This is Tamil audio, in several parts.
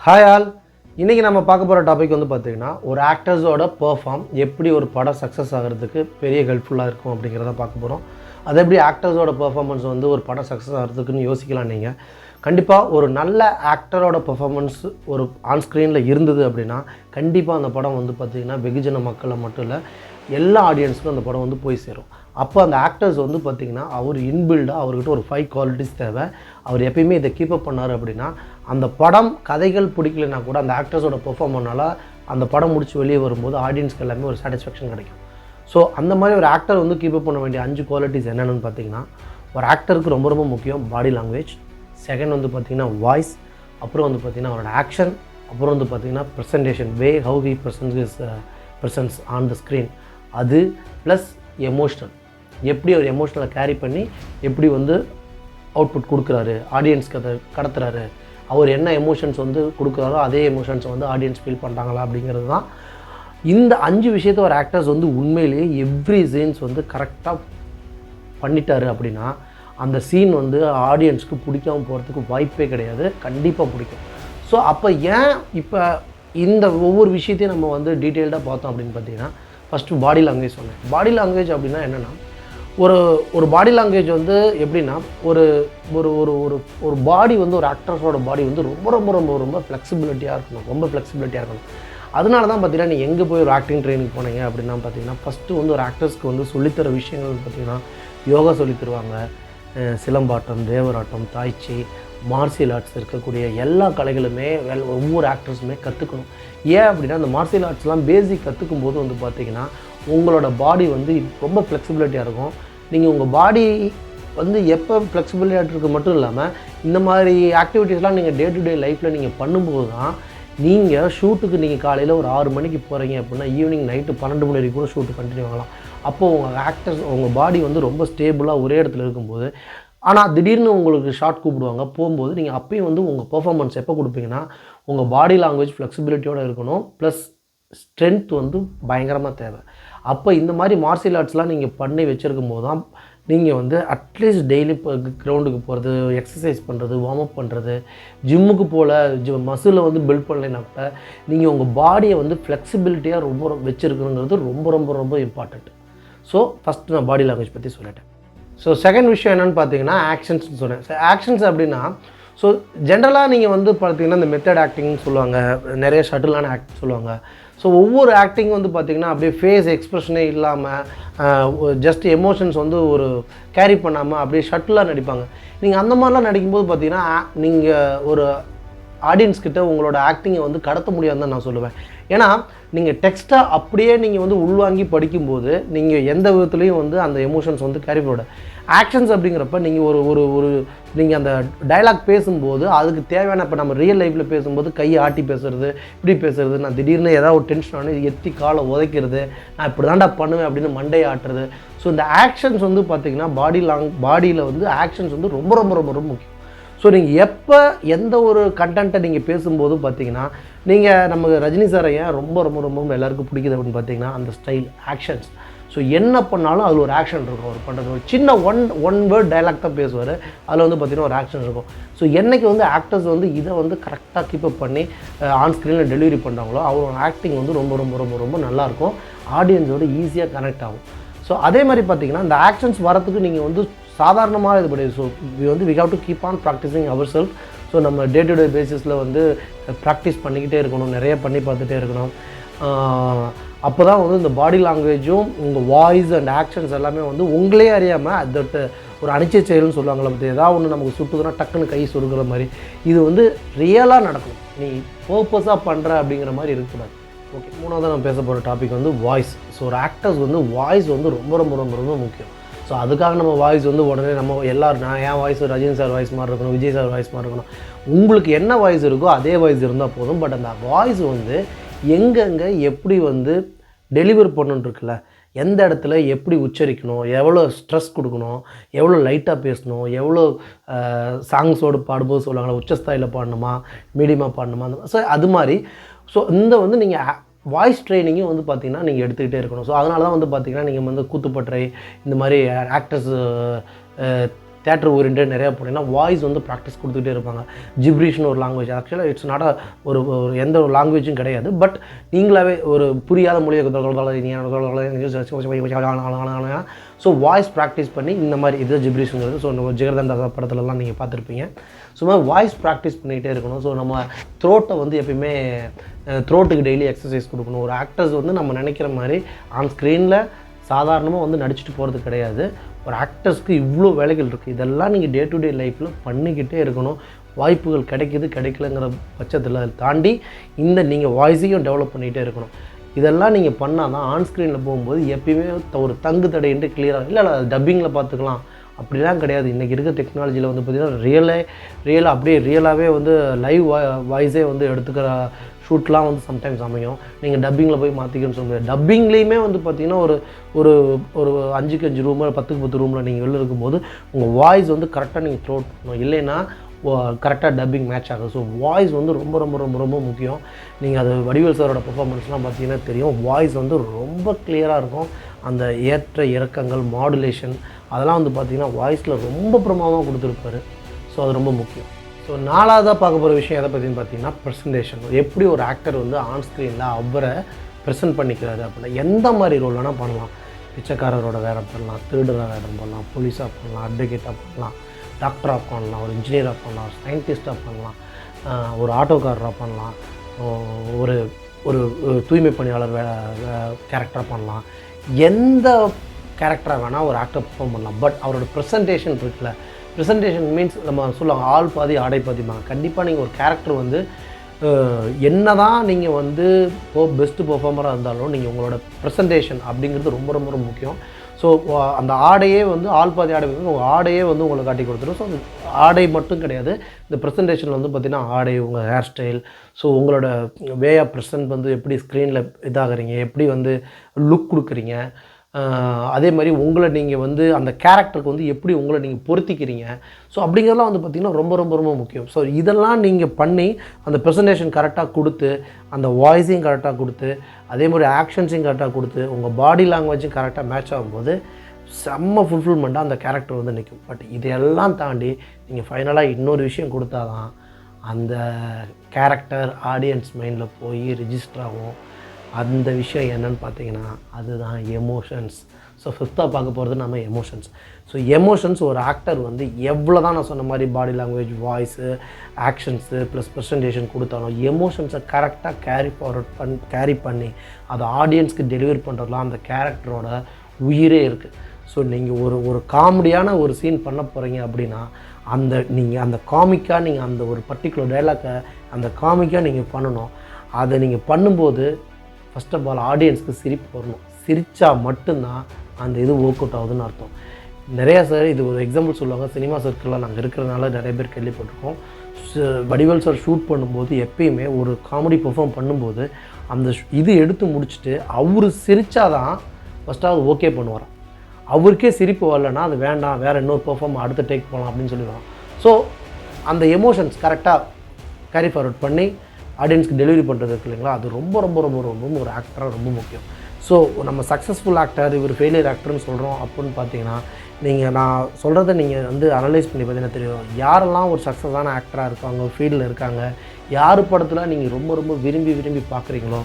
Hi all. இன்றைக்கி நம்ம பார்க்க போகிற டாபிக் வந்து பார்த்திங்கன்னா ஒரு ஆக்டர்ஸோட பெர்ஃபார்ம் எப்படி ஒரு படம் சக்ஸஸ் ஆகிறதுக்கு பெரிய ஹெல்ப்ஃபுல்லாக இருக்கும் அப்படிங்கிறத பார்க்க போகிறோம். அது எப்படி ஆக்டர்ஸோட பெர்ஃபார்மன்ஸ் வந்து ஒரு படம் சக்ஸஸ் ஆகிறதுக்குன்னு யோசிக்கலாம். நீங்கள் கண்டிப்பாக ஒரு நல்ல ஆக்டரோட பெர்ஃபார்மன்ஸ் ஒரு ஆன் ஸ்க்ரீனில் இருந்தது அப்படின்னா கண்டிப்பாக அந்த படம் வந்து பார்த்திங்கன்னா வெகுஜன மக்களை மட்டும் இல்லை எல்லா ஆடியன்ஸுக்கும் அந்த படம் வந்து போய் சேரும். அப்போ அந்த ஆக்டர்ஸ் வந்து பார்த்திங்கன்னா அவர் இன்பில்டாக அவர்கிட்ட ஒரு 5 குவாலிட்டிஸ் தேவை. அவர் எப்பயுமே இதை கீப்பப் பண்ணார் அப்படின்னா அந்த படம் கதைகள் பிடிக்கலைன்னா கூட அந்த ஆக்டர்ஸோட பெர்ஃபார்மன்னால் அந்த படம் முடிச்சு வெளியே வரும்போது ஆடியன்ஸ்க்கு எல்லாமே ஒரு சாட்டிஸ்ஃபேக்ஷன் கிடைக்கும். ஸோ அந்த மாதிரி ஒரு ஆக்டர் வந்து கீப்பப் பண்ண வேண்டிய 5 குவாலிட்டிஸ் என்னென்னு பார்த்தீங்கன்னா, ஒரு ஆக்டருக்கு ரொம்ப ரொம்ப முக்கியம் பாடி லாங்குவேஜ், செகண்ட் வந்து பார்த்திங்கன்னா வாய்ஸ், அப்புறம் வந்து பார்த்திங்கன்னா அவரோட ஆக்ஷன், அப்புறம் வந்து பார்த்திங்கன்னா presentation way how he presence on the screen, அது ப்ளஸ் எமோஷ்னல், எப்படி அவர் எமோஷ்னலை கேரி பண்ணி எப்படி வந்து அவுட்புட் கொடுக்குறாரு, ஆடியன்ஸ்க்கு அதை கடத்துறாரு, அவர் என்ன எமோஷன்ஸ் வந்து கொடுக்குறாரோ அதே எமோஷன்ஸை வந்து ஆடியன்ஸ் ஃபீல் பண்ணுறாங்களா அப்படிங்கிறது தான். இந்த 5 விஷயத்தை ஒரு ஆக்டர்ஸ் வந்து உண்மையிலேயே எவ்ரி சீன்ஸ் வந்து கரெக்டாக பண்ணிட்டாரு அப்படின்னா அந்த சீன் வந்து ஆடியன்ஸ்க்கு பிடிக்காமல் போகிறதுக்கு வாய்ப்பே கிடையாது. கண்டிப்பாக பிடிக்கும். ஸோ அப்போ ஏன் இப்போ இந்த ஒவ்வொரு விஷயத்தையும் நம்ம வந்து டீட்டெயில்டாக பார்த்தோம் அப்படின்னு பார்த்தீங்கன்னா, ஃபஸ்ட்டு பாடி லாங்குவேஜ் சொன்னேன். பாடி லாங்குவேஜ் அப்படின்னா என்னென்னா, ஒரு பாடி லாங்குவேஜ் வந்து எப்படின்னா ஒரு ஒரு ஒரு ஒரு ஒரு பாடி வந்து ஒரு ஆக்டர்ஸோட பாடி வந்து ரொம்ப ரொம்ப ரொம்ப ரொம்ப ஃப்ளெக்சிபிலிட்டியாக இருக்கணும், ரொம்ப ஃப்ளெக்சிபிலிட்டியாக இருக்கணும். அதனால தான் பார்த்தீங்கன்னா நீங்கள் எங்கே போய் ஒரு ஆக்டிங் ட்ரைனிங் போனீங்க அப்படின்னா பார்த்தீங்கன்னா ஃபஸ்ட்டு வந்து ஒரு ஆக்டர்ஸ்க்கு வந்து சொல்லித்தர விஷயங்கள் பார்த்தீங்கன்னா யோகா சொல்லி தருவாங்க, சிலம்பாட்டம், தேவராட்டம், தாய்ச்சி, மார்ஷியல் ஆர்ட்ஸ் இருக்கக்கூடிய எல்லா கலைகளுமே ஒவ்வொரு ஆக்டர்ஸுமே கற்றுக்கணும். ஏன் அப்படின்னா அந்த மார்ஷியல் ஆர்ட்ஸ்லாம் பேசிக் கற்றுக்கும் போது வந்து பார்த்திங்கன்னா உங்களோட பாடி வந்து ரொம்ப ஃப்ளெக்சிபிலிட்டியாக இருக்கும். நீங்கள் உங்கள் பாடி வந்து எப்போ ஃப்ளெக்சிபிலிட்டியாக இருக்குது மட்டும் இல்லாமல் இந்த மாதிரி ஆக்டிவிட்டீஸ்லாம் நீங்கள் டே டு டே லைஃப்பில் நீங்கள் பண்ணும்போது தான் நீங்கள் ஷூட்டுக்கு நீங்கள் காலையில் ஒரு 6 மணிக்கு போகிறீங்க அப்படின்னா ஈவினிங் நைட்டு 12 மணி வரைக்கும் கூட ஷூட்டு கண்டினியூ ஆகலாம். அப்போது உங்கள் ஆக்டர்ஸ் உங்கள் பாடி வந்து ரொம்ப ஸ்டேபிளாக ஒரே இடத்துல இருக்கும்போது, ஆனால் திடீர்னு உங்களுக்கு ஷார்ட் கூப்பிடுவாங்க போகும்போது நீங்கள் அப்பயும் வந்து உங்கள் பெர்ஃபார்மன்ஸ் எப்போ கொடுப்பீங்கன்னா உங்கள் பாடி லாங்குவேஜ் ஃப்ளெக்சிபிலிட்டியோடு இருக்கணும், ப்ளஸ் ஸ்ட்ரென்த் வந்து பயங்கரமாக தேவை. அப்போ இந்த மாதிரி மார்ஷியல் ஆர்ட்ஸ்லாம் நீங்கள் பண்ணி வச்சுருக்கும் போது தான் நீங்கள் வந்து அட்லீஸ்ட் டெய்லி இப்போ கிரவுண்டுக்கு போகிறது, எக்ஸசைஸ் பண்ணுறது, வார்ம் அப் பண்ணுறது, ஜிம்முக்கு போல் மசிலை வந்து பில்ட் பண்ணலைன்னா கூட நீங்கள் உங்கள் பாடியை வந்து ஃப்ளெக்சிபிலிட்டியாக ரொம்ப வச்சுருக்கணுங்கிறது ரொம்ப ரொம்ப ரொம்ப இம்பார்ட்டண்ட். ஸோ ஃபஸ்ட்டு நான் பாடி லாங்குவேஜ் பற்றி சொல்லிட்டேன். ஸோ செகண்ட் விஷயம் என்னென்னு பார்த்தீங்கன்னா ஆக்ஷன்ஸ்னு சொன்னேன். ஆக்ஷன்ஸ் அப்படின்னா ஸோ ஜென்ரலாக நீங்கள் வந்து பார்த்தீங்கன்னா இந்த மெத்தட் ஆக்டிங்னு சொல்லுவாங்க, நிறைய ஷட்டிலான ஆக்ட் சொல்லுவாங்க. ஸோ ஒவ்வொரு ஆக்டிங் வந்து பார்த்திங்கன்னா அப்படியே ஃபேஸ் எக்ஸ்ப்ரெஷனே இல்லாமல் ஜஸ்ட் எமோஷன்ஸ் வந்து ஒரு கேரி பண்ணாமல் அப்படியே ஷட்டிலாக நடிப்பாங்க. நீங்கள் அந்த மாதிரிலாம் நடிக்கும்போது பார்த்திங்கன்னா நீங்கள் ஒரு ஆடியன்ஸ்கிட்ட உங்களோட ஆக்டிங்கை வந்து கடத்த முடியாதுன்னு தான் நான் சொல்லுவேன். ஏன்னா நீங்கள் டெக்ஸ்ட்டாக அப்படியே நீங்கள் வந்து உள்வாங்கி படிக்கும்போது நீங்கள் எந்த விதத்துலேயும் வந்து அந்த எமோஷன்ஸ் வந்து கேரி பண்ண. ஆக்ஷன்ஸ் அப்படிங்கிறப்ப நீங்கள் ஒரு நீங்கள் அந்த டைலாக் பேசும்போது அதுக்கு தேவையான இப்போ நம்ம ரியல் லைஃப்பில் பேசும்போது கையை ஆட்டி பேசுகிறது, இப்படி பேசுகிறது, நான் திடீர்னு ஏதாவது ஒரு டென்ஷன் ஆனால் எத்தி காலை உதைக்கிறது, நான் இப்படி தான்டா பண்ணுவேன் அப்படின்னு மண்டையை ஆட்டுறது. ஸோ இந்த ஆக்ஷன்ஸ் வந்து பார்த்திங்கன்னா பாடியில் வந்து ஆக்ஷன்ஸ் வந்து ரொம்ப ரொம்ப ரொம்ப ரொம்ப முக்கியம். ஸோ நீங்கள் எப்போ எந்த ஒரு கண்டென்ட்டை நீங்கள் பேசும்போதும் பார்த்தீங்கன்னா நீங்கள் நமக்கு ரஜினி சாரை ஏன் ரொம்ப ரொம்ப ரொம்ப எல்லாருக்கும் பிடிக்குது அப்படின்னு பார்த்தீங்கன்னா அந்த ஸ்டைல் ஆக்ஷன்ஸ். ஸோ என்ன பண்ணாலும் அதில் ஒரு ஆக்ஷன் இருக்கும். அவர் பண்ணுறது ஒரு சின்ன ஒன் வேர்ட் டைலாக் தான் பேசுவார், அதில் வந்து பார்த்திங்கன்னா ஒரு ஆக்ஷன் இருக்கும். ஸோ என்றைக்கு வந்து ஆக்டர்ஸ் வந்து இதை வந்து கரெக்டாக கீப்பப் பண்ணி ஆன் ஸ்க்ரீனில் டெலிவரி பண்ணுறாங்களோ அவரோட ஆக்டிங் வந்து ரொம்ப ரொம்ப ரொம்ப ரொம்ப நல்லாயிருக்கும், ஆடியன்ஸோடு ஈஸியாக கனெக்ட் ஆகும். ஸோ அதே மாதிரி பார்த்திங்கன்னா இந்த ஆக்ஷன்ஸ் வரத்துக்கு நீங்கள் வந்து சாதாரணமாக இது கிடையாது. So we have to keep on practising our self. So நம்ம டே டு டே பேசிஸில் வந்து ப்ராக்டிஸ் பண்ணிக்கிட்டே இருக்கணும், நிறைய பண்ணி பார்த்துட்டே இருக்கணும். அப்போ தான் வந்து இந்த பாடி லாங்குவேஜும் உங்கள் வாய்ஸ் அண்ட் ஆக்ஷன்ஸ் எல்லாமே வந்து உங்களே அறியாமல் அதோட ஒரு அனிச்சை செயல்னு சொல்லுவாங்களே, பற்றி ஏதாவது ஒன்று நமக்கு சுட்டுதுன்னா டக்குன்னு கை சொருகிற மாதிரி இது வந்து ரியலாக நடக்கும். நீ பர்பஸாக பண்ணுற அப்படிங்கிற மாதிரி இருக்கக்கூடாது. ஓகே, மூணாவது நான் பேச போகிற டாபிக் வந்து வாய்ஸ். ஸோ ஒரு ஆக்டர்ஸ் வந்து வாய்ஸ் வந்து ரொம்ப ரொம்ப ரொம்ப ரொம்ப முக்கியம். ஸோ அதுக்காக நம்ம வாய்ஸ் வந்து உடனே நம்ம எல்லோரும் நான் என் வாய்ஸ் ரஜினி சார் வாய்ஸ் மாதிரி இருக்கணும், விஜய் சார் வாய்ஸ் மாதிரி இருக்கணும், உங்களுக்கு என்ன வாய்ஸ் இருக்கோ அதே வாய்ஸ் இருந்தால் போதும். பட் அந்த வாய்ஸ் வந்து எங்கெங்கே எப்படி வந்து டெலிவர் பண்ணணுன்னு இருக்குல்ல, எந்த இடத்துல எப்படி உச்சரிக்கணும், எவ்வளோ ஸ்ட்ரெஸ் கொடுக்கணும், எவ்வளோ லைட்டாக பேசணும், எவ்வளோ சாங்ஸோடு பாடும்போது சொல்லுவாங்களா உச்சஸ்தாயில் பாடணுமா மீடியமாக பாடணுமா அந்த ஸோ அது மாதிரி. ஸோ இந்த வந்து நீங்கள் வாய்ஸ் ட்ரைனிங்கும் வந்து பார்த்திங்கன்னா நீங்கள் எடுத்துக்கிட்டே இருக்கணும். ஸோ அதனால தான் வந்து பார்த்திங்கன்னா நீங்கள் வந்து கூத்துப்பட்டறை இந்த மாதிரி ஆக்டர்ஸ் தேட்டர் ஓரியன்ட் நிறையா போனீங்கன்னா வாய்ஸ் வந்து ப்ராக்டிஸ் கொடுத்துக்கிட்டே இருப்பாங்க. ஜிப்ரீஷ்னு ஒரு லாங்குவேஜ், ஆக்சுவலாக இட்ஸ் நாட் ஒரு எந்த ஒரு லாங்குவேஜும் கிடையாது. பட் நீங்களாவே ஒரு புரியாத மொழியை ஸோ வாய்ஸ் ப்ராக்டிஸ் பண்ணி இந்த மாதிரி இது ஜிப்ரீஷுங்கிறது. ஸோ நம்ம ஜிகர்தண்டா படத்துலலாம் நீங்கள் பார்த்துருப்பீங்க. சும்மா வாய்ஸ் ப்ராக்டிஸ் பண்ணிகிட்டே இருக்கணும். ஸோ நம்ம த்ரோட்டை வந்து எப்பயுமே த்ரோட்டுக்கு டெய்லி எக்ஸசைஸ் கொடுக்கணும். ஒரு ஆக்டர்ஸ் வந்து நம்ம நினைக்கிற மாதிரி ஆன் ஸ்க்ரீனில் சாதாரணமாக வந்து நடிச்சுட்டு போகிறது கிடையாது. ஒரு ஆக்டர்ஸ்க்கு இவ்வளோ வேலைகள் இருக்குது. இதெல்லாம் நீங்கள் டே டு டே லைஃப்பில் பண்ணிக்கிட்டே இருக்கணும். வாய்ப்புகள் கிடைக்கலங்கிற பட்சத்தில் தாண்டி இந்த நீங்கள் வாய்ஸையும் டெவலப் பண்ணிகிட்டே இருக்கணும். இதெல்லாம் நீங்கள் பண்ணால் தான் ஆன் ஸ்க்ரீனில் போகும்போது எப்பயுமே ஒரு தங்கு தடைன்ட்டு கிளியராக இல்லை டப்பிங்கில் பார்த்துக்கலாம் அப்படிலாம் கிடையாது. இன்றைக்கி இருக்க டெக்னாலஜியில் வந்து பார்த்திங்கன்னா ரியலாக அப்படியே ரியலாகவே வந்து லைவ் வாய்ஸே வந்து எடுத்துக்கிற ஷூட்லாம் வந்து சம்டைம்ஸ் அமையும். நீங்கள் டப்பிங்கில் போய் மாற்றிக்கணும்னு சொல்ல முடியாது. டப்பிங்லேயுமே வந்து பார்த்திங்கன்னா ஒரு 5க்கு 5 ரூமு 10க்கு 10 ரூமில் நீங்கள் வெளில இருக்கும்போது உங்கள் வாய்ஸ் வந்து கரெக்டாக நீங்கள் த்ரோட் பண்ணணும். இல்லைன்னா கரெக்டாக டப்பிங் மேட்ச் ஆகும். ஸோ வாய்ஸ் வந்து ரொம்ப ரொம்ப ரொம்ப ரொம்ப முக்கியம். நீங்கள் அது வடிவேல் சாரோட பெர்ஃபார்மன்ஸ்லாம் பார்த்தீங்கன்னா தெரியும். வாய்ஸ் வந்து ரொம்ப கிளியராக இருக்கும். அந்த ஏற்ற இறக்கங்கள் மாடுலேஷன் அதெல்லாம் வந்து பார்த்திங்கன்னா வாய்ஸில் ரொம்ப பிரமாதமாக கொடுத்துருப்பாரு. ஸோ அது ரொம்ப முக்கியம். ஸோ 4வதாக பார்க்க போகிற விஷயம் எதை பற்றின்னு பார்த்தீங்கன்னா ப்ரெசன்டேஷன். எப்படி ஒரு ஆக்டர் வந்து ஆன் ஸ்க்ரீனில் அவரை ப்ரெசென்ட் பண்ணிக்கிறாரு அப்படின்னா எந்த மாதிரி ரோல் வேணால் பண்ணலாம். பிச்சைக்காரரோட வேடம் பண்ணலாம், திருடராக வேடம் பண்ணலாம், போலீஸாக பண்ணலாம், அட்வொகேட்டாக பண்ணலாம், டாக்டராக பண்ணலாம், ஒரு இன்ஜினியராக பண்ணலாம், ஒரு சயின்டிஸ்ட்டாக பண்ணலாம், ஒரு ஆட்டோக்காரராக பண்ணலாம், ஒரு ஒரு தூய்மை பணியாளர் கேரக்டராக பண்ணலாம். எந்த கேரக்டராக வேணால் ஒரு ஆக்டர் பெர்ஃபார்ம் பண்ணலாம். பட் அவரோட ப்ரெசன்டேஷன் இருக்குல்ல, ப்ரெசன்டேஷன் மீன்ஸ் நம்ம சொல்லுவாங்க ஆள் பாதி ஆடை பாதிப்பாங்க. கண்டிப்பாக நீங்கள் ஒரு கேரக்டர் வந்து என்ன தான் நீங்கள் வந்து பெஸ்ட்டு பெர்ஃபார்மராக இருந்தாலும் நீங்கள் உங்களோட ப்ரெசன்டேஷன் அப்படிங்கிறது ரொம்ப ரொம்ப ரொம்ப முக்கியம். ஸோ அந்த ஆடையே வந்து ஆள் பாதி ஆடை உங்கள் ஆடையே வந்து உங்களுக்கு காட்டி கொடுத்துரும். ஸோ அந்த ஆடை மட்டும் கிடையாது, இந்த ப்ரெசன்டேஷனில் வந்து பார்த்திங்கன்னா ஆடை, உங்கள் ஹேர் ஸ்டைல், ஸோ உங்களோட வே ஆஃப் ப்ரெசன்ட் வந்து எப்படி ஸ்க்ரீனில் இதாகிறீங்க, எப்படி வந்து லுக் கொடுக்குறீங்க, அதே மாதிரி உங்களை நீங்கள் வந்து அந்த கேரக்டருக்கு வந்து எப்படி உங்களை நீங்கள் பொருத்திக்கிறீங்க. ஸோ அப்படிங்கிறதெல்லாம் வந்து பார்த்திங்கன்னா ரொம்ப ரொம்ப ரொம்ப முக்கியம். ஸோ இதெல்லாம் நீங்கள் பண்ணி அந்த ப்ரெசன்டேஷன் கரெக்டாக கொடுத்து, அந்த வாய்ஸையும் கரெக்டாக கொடுத்து, அதே மாதிரி ஆக்ஷன்ஸையும் கரெக்டாக கொடுத்து, உங்கள் பாடி லாங்குவேஜும் கரெக்டாக மேட்ச் ஆகும்போது செம்ம ஃபுல்ஃபில்மெண்ட்டாக அந்த கேரக்டர் வந்து நிற்கும். பட் இதையெல்லாம் தாண்டி நீங்கள் ஃபைனலாக இன்னொரு விஷயம் கொடுத்தா தான் அந்த கேரக்டர் ஆடியன்ஸ் மைண்டில் போய் ரிஜிஸ்டர் ஆகும். அந்த விஷயம் என்னன்னு பார்த்தீங்கன்னா அதுதான் எமோஷன்ஸ். ஸோ 5ஆக பார்க்க போகிறது நம்ம எமோஷன்ஸ். ஸோ எமோஷன்ஸ் ஒரு ஆக்டர் வந்து எவ்வளோ தான் நான் சொன்ன மாதிரி body language, voice, actions plus presentation கொடுத்தாலும் எமோஷன்ஸை கரெக்டாக கேரி பண்ணி அதை ஆடியன்ஸ்க்கு டெலிவரி பண்ணுறதுலாம் அந்த கேரக்டரோட உயிரே இருக்குது. ஸோ நீங்கள் ஒரு காமெடியான ஒரு சீன் பண்ண போகிறீங்க அப்படின்னா நீங்கள் அந்த காமிக்காக நீங்கள் அந்த ஒரு பர்டிகுலர் டைலாக்கை அந்த காமிக்காக நீங்கள் பண்ணணும். அதை நீங்கள் பண்ணும்போது ஃபஸ்ட் ஆஃப் ஆல் ஆடியன்ஸ்க்கு சிரிப்பு வரணும். சிரித்தா மட்டும்தான் அந்த இது ஒர்க் அவுட் ஆகுதுன்னு அர்த்தம். நிறையா சார் இது ஒரு எக்ஸாம்பிள் சொல்லுவாங்க. சினிமா சர்க்கிளில் நாங்கள் இருக்கிறதுனால நிறைய பேர் கேள்விப்பட்டிருக்கோம். வடிவேல் சார் ஷூட் பண்ணும்போது எப்பயுமே ஒரு காமெடி பெர்ஃபார்ம் பண்ணும்போது அந்த இது எடுத்து முடிச்சுட்டு அவர் சிரித்தாதான் ஃபஸ்ட்டாவது ஓகே பண்ணுவார். அவருக்கே சிரிப்பு வரலன்னா அது வேண்டாம், வேறு இன்னொரு பெர்ஃபார்ம் அடுத்த டேக் போகலாம் அப்படின்னு சொல்லிடுவாங்க. ஸோ அந்த எமோஷன்ஸ் கரெக்டாக கேரி ஃபார்வர்ட் பண்ணி ஆடியன்ஸ்க்கு டெலிவரி பண்ணுறது இருக்கு இல்லைங்களா, அது ரொம்ப ரொம்ப ரொம்ப ரொம்ப ஒரு ஆக்டராக ரொம்ப முக்கியம். ஸோ நம்ம சக்ஸஸ்ஃபுல் ஆக்டர், இவர் ஃபெயிலியர் ஆக்டர்னு சொல்கிறோம் அப்படின்னு பார்த்தீங்கன்னா நான் சொல்கிறத நீங்கள் வந்து அனலைஸ் பண்ணி பார்த்தீங்கன்னா தெரியும். யாரெல்லாம் ஒரு சக்ஸஸான ஆக்டராக இருக்காங்க, ஃபீல்டில் இருக்காங்க, யார் படத்தில் நீங்கள் ரொம்ப ரொம்ப விரும்பி பார்க்குறீங்களோ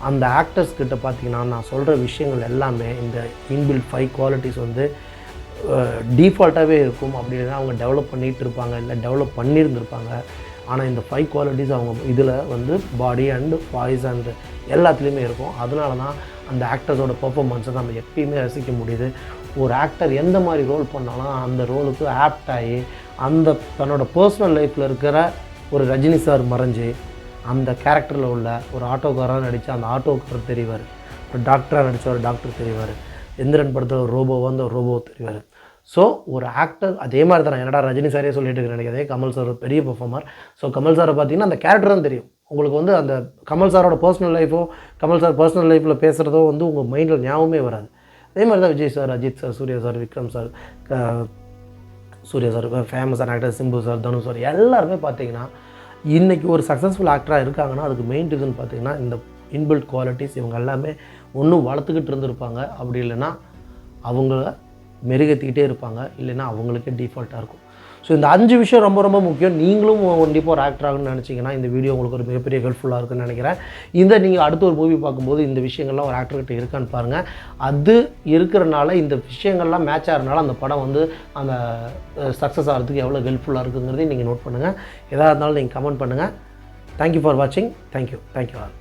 அந்த ஆக்டர்ஸ் கிட்ட பார்த்தீங்கன்னா நான் சொல்கிற விஷயங்கள் எல்லாமே இந்த இன்பில்ட் 5 குவாலிட்டிஸ் வந்து டீஃபால்ட்டாகவே இருக்கும். அப்படின்னா அவங்க டெவலப் பண்ணிகிட்டு இருப்பாங்க, இல்லை டெவலப் பண்ணியிருந்திருப்பாங்க. ஆனால் இந்த 5 குவாலிட்டிஸ் அவங்க இதில் வந்து பாடி அண்டு வாய்ஸ் அண்டு எல்லாத்துலேயுமே இருக்கும். அதனால தான் அந்த ஆக்டர்ஸோட பெர்ஃபார்மன்ஸை நம்ம எப்பயுமே ரசிக்க முடியுது. ஒரு ஆக்டர் எந்த மாதிரி ரோல் பண்ணாலும் அந்த ரோலுக்கு ஆப்ட் ஆகி அந்த தன்னோட பர்சனல் லைஃப்பில் இருக்கிற ஒரு ரஜினி சார் மறைஞ்சு அந்த கேரக்டரில் உள்ள ஒரு ஆட்டோக்காராக நடித்த அந்த ஆட்டோக்காரர் தெரிவார், ஒரு டாக்டராக நடித்த ஒரு டாக்டர் தெரிவார், எந்திரன் படத்தில் ஒரு ரோபோவாக வந்து ஒரு ரோபோ தெரிவார். ஸோ ஒரு ஆக்டர் அதே மாதிரி தான். என்னடா ரஜினி சாரே சொல்லிட்டு இருக்கிறேன் நினைக்கிறதே, கமல் சார் ஒரு பெரிய பெர்ஃபார்மர். ஸோ கமல் சாரை பார்த்தீங்கன்னா அந்த கேரக்டர் தான் தெரியும் உங்களுக்கு. வந்து அந்த கமல் சாரோட பர்சனல் லைஃபோ கமல் சார் பர்சனல் லைஃப்பில் பேசுகிறதோ வந்து உங்கள் மைண்டில் ஞாபகமே வராது. அதே மாதிரி தான் Vijay sir, Ajith sir, Suriya sir, Vikram sir, Suriya sir, ஃபேமஸான actor Simbu sir, Dhanush sir, எல்லாருமே பார்த்தீங்கன்னா இன்றைக்கி ஒரு சக்ஸஸ்ஃபுல் ஆக்டராக இருக்காங்கன்னா அதுக்கு மெயின் ரீசன் பார்த்தீங்கன்னா இந்த இன்பில்ட் குவாலிட்டிஸ் இவங்க எல்லாமே ஒன்றும் வளர்த்துக்கிட்டு இருந்திருப்பாங்க. அப்படி இல்லைன்னா அவங்கள மெருகேற்றிக்கிட்டே இருப்பாங்க, இல்லைன்னா அவங்களுக்கே டிஃபால்ட்டாக இருக்கும். ஸோ இந்த 5 விஷயம் ரொம்ப ரொம்ப முக்கியம். நீங்களும் கண்டிப்பாக ஒரு ஆக்டர் ஆகணும்னு நினச்சிங்கன்னா இந்த வீடியோ உங்களுக்கு ஒரு மிகப்பெரிய ஹெல்ப்ஃபுல்லாக இருக்குன்னு நினைக்கிறேன். நீங்கள் அடுத்த ஒரு மூவி பார்க்கும்போது இந்த விஷயங்கள்லாம் ஒரு ஆக்டர்கிட்ட இருக்கான்னு பாருங்கள். அது இருக்கிறனால இந்த விஷயங்கள்லாம் மேட்ச் ஆகிறனால அந்த படம் வந்து அந்த சக்ஸஸ் ஆகிறதுக்கு எவ்வளோ ஹெல்ப்ஃபுல்லாக இருக்குங்கிறதையும் நீங்கள் நோட் பண்ணுங்கள். எதாக இருந்தாலும் நீங்கள் கமெண்ட் பண்ணுங்கள். தேங்க்யூ ஃபார் வாட்சிங். Thank you all.